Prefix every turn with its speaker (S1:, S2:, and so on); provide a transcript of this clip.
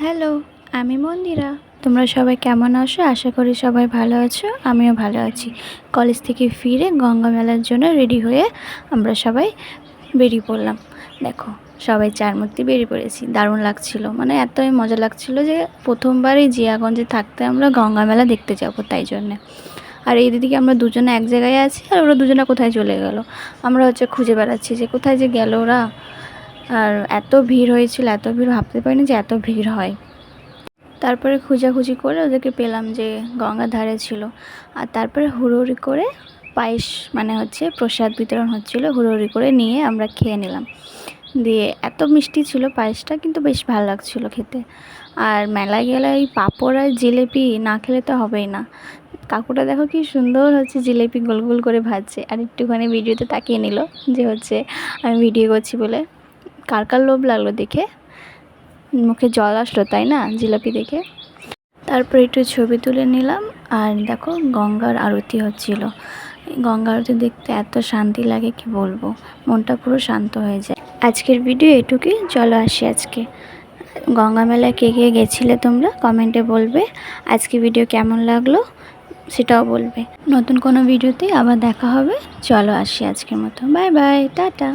S1: Hello, আমি মন্দিরা। তোমরা সবাই কেমন আছো? আশা করি সবাই ভালো আছো। আমিও ভালো আছি। কলেজ থেকে ফিরে গঙ্গা মেলার জন্য রেডি হয়ে আমরা সবাই বেরিয়ে পড়লাম। দেখো, সবাই চার মূর্তি বেরিয়ে পড়েছি। দারুণ লাগছিল, মানে এতই মজা লাগছিল যে প্রথমবারই জিয়াগঞ্জে থাকতে আমরা গঙ্গা মেলা দেখতে যাবো, তাই জন্যে। আর এই দিদিকে আমরা দুজনে এক জায়গায় আছি, আর ওরা দুজনে কোথায় চলে গেল। আমরা খুঁজে বেড়াচ্ছি যে কোথায় যে গেল ওরা। আর এত ভিড় হয়েছিল, এত ভিড় ভাবতে পারিনি যে এত ভিড় হয়। তারপরে খোঁজাখুঁজি করে ওদেরকে পেলাম যে গঙ্গার ধারে ছিল। আর তারপরে হুড়োহুড়ি করে পায়েস, মানে প্রসাদ বিতরণ হচ্ছিল, হুড়োহুড়ি করে নিয়ে আমরা খেয়ে নিলাম। দিয়ে এত মিষ্টি ছিল পায়েসটা, কিন্তু বেশ ভালো লাগছিল খেতে। আর মেলায় গেলে এই পাঁপড় আর জিলেপি না খেলে তো হবেই না। কাকুটা দেখো কি সুন্দর জিলেপি গোল গোল করে ভাজছে, আর একটুখানি ভিডিওতে তাকিয়ে নিল যে আমি ভিডিও করছি বলে। কার কার লোভ লাগলো দেখে, মুখে জল আসলো তাই না জিলাপি দেখে। তারপর একটু ছবি তুলে নিলাম। আর দেখো, গঙ্গার আরতি হচ্ছিল। গঙ্গা আরতি দেখতে এত শান্তি লাগে, কি বলবো, মনটা পুরো শান্ত হয়ে যায়। আজকের ভিডিও এটুকুই। চলো আসি আজকে। গঙ্গা মেলায় কে কে গেছিলে তোমরা কমেন্টে বলবে। আজকে ভিডিও কেমন লাগলো সেটাও বলবে। নতুন কোনো ভিডিওতে আবার দেখা হবে। চলো আসি আজকের মতো। Bye bye, tata.